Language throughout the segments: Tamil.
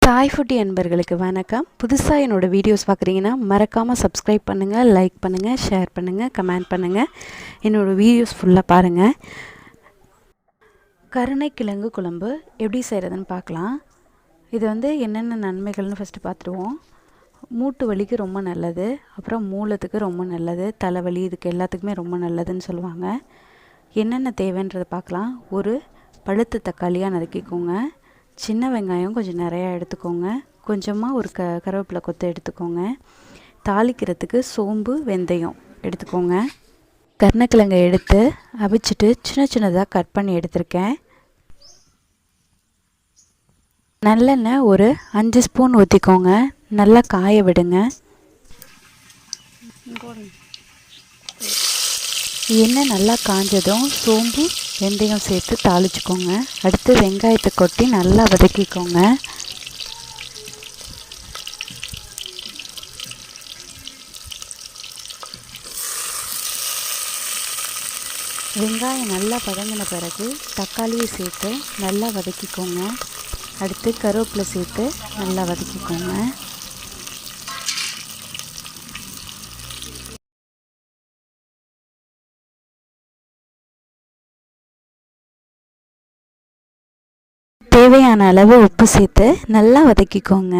தாய் ஃபுட்டி அன்பர்களுக்கு வணக்கம். புதுசாக என்னோடய வீடியோஸ் பார்க்குறீங்கன்னா மறக்காமல் சப்ஸ்கிரைப் பண்ணுங்கள், லைக் பண்ணுங்கள், ஷேர் பண்ணுங்கள், கமெண்ட் பண்ணுங்கள். என்னோடய வீடியோஸ் ஃபுல்லாக பாருங்கள். கருணைக்கிழங்கு குழம்பு எப்படி செய்கிறதுன்னு பார்க்கலாம். இது என்னென்ன நன்மைகள்னு ஃபஸ்ட்டு பார்த்துருவோம். மூட்டு வலிக்கு ரொம்ப நல்லது, அப்புறம் மூலத்துக்கு ரொம்ப நல்லது, தலைவலி இதுக்கு எல்லாத்துக்குமே ரொம்ப நல்லதுன்னு சொல்லுவாங்க. என்னென்ன தேவைன்றதை பார்க்கலாம். ஒரு பழுத்த தக்காளியாக நறுக்கிக்கோங்க. சின்ன வெங்காயம் கொஞ்சம் நிறையா எடுத்துக்கோங்க. கொஞ்சமாக ஒரு கருவேப்பிலை கொத்து எடுத்துக்கோங்க. தாளிக்கிறதுக்கு சோம்பு, வெந்தயம் எடுத்துக்கோங்க. கருணைக்கிழங்கை எடுத்து அவிச்சிட்டு சின்ன சின்னதாக கட் பண்ணி எடுத்திருக்கேன். நல்லெண்ணெய் ஒரு 5 ஸ்பூன் ஊற்றிக்கோங்க. நல்லா காய விடுங்க. எண்ணெய் நல்லா காஞ்சதும் சோம்பு, வெந்தயம் சேர்த்து தாளிச்சுக்கோங்க. அடுத்து வெங்காயத்தை கொட்டி நல்லா வதக்கிக்கோங்க. வெங்காயம் நல்லா வதங்கின பிறகு தக்காளியை சேர்த்து நல்லா வதக்கிக்கோங்க. அடுத்து கருவேப்பிலை சேர்த்து நல்லா வதக்கிக்கோங்க. தேவையான அளவு உப்பு சேர்த்து நல்லா வதக்கிக்கோங்க.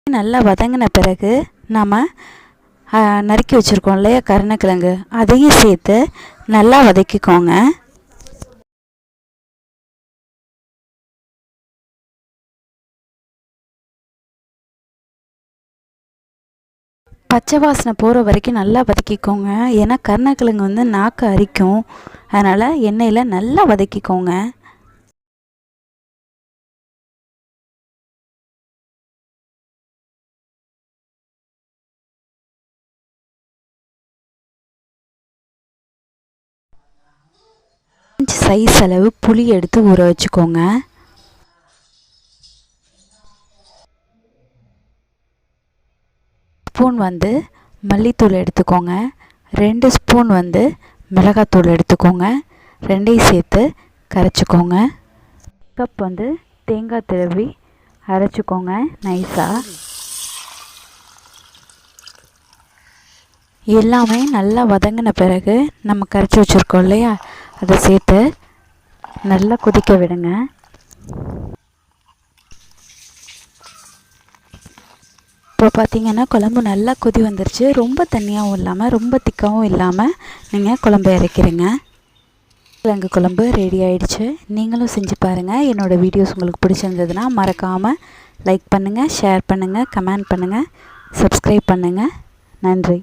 நல்லா வதங்கின பிறகு நாம் நறுக்கி வச்சுருக்கோம் இல்லையா கருணைக்கிழங்கு, அதையும் சேர்த்து நல்லா வதக்கிக்கோங்க. பச்சை வாசனை போகிற வரைக்கும் நல்லா வதக்கிக்கோங்க. ஏன்னா கருணைக்கிழங்கு நாக்கு அரிக்கும், அதனால் எண்ணெயில் நல்லா வதக்கிக்கோங்க. சைஸ் அளவு புளி எடுத்து ஊற வச்சுக்கோங்க. ஸ்பூன் மல்லித்தூள் எடுத்துக்கோங்க. 2 ஸ்பூன் மிளகாத்தூள் எடுத்துக்கோங்க. ரெண்டையும் சேர்த்து கரைச்சிக்கோங்க. கப் தேங்காய் திருவி அரைச்சிக்கோங்க நைஸாக. எல்லாமே நல்லா வதங்கின பிறகு நம்ம கரைச்சி வச்சுருக்கோம் இல்லையா, அதை சேர்த்து நல்லா கொதிக்க விடுங்க. இப்போ பார்த்திங்கன்னா குழம்பு நல்லா கொதி வந்துருச்சு. ரொம்ப தண்ணியாகவும் இல்லாமல் ரொம்ப திக்காகவும் இல்லாமல் நீங்கள் குழம்பு இறக்கிடுங்க. கிழங்கு குழம்பு ரெடி ஆகிடுச்சு. நீங்களும் செஞ்சு பாருங்கள். என்னோடய வீடியோஸ் உங்களுக்கு பிடிச்சிருந்ததுன்னா மறக்காமல் லைக் பண்ணுங்கள், ஷேர் பண்ணுங்கள், கமெண்ட் பண்ணுங்கள், சப்ஸ்கிரைப் பண்ணுங்கள். நன்றி.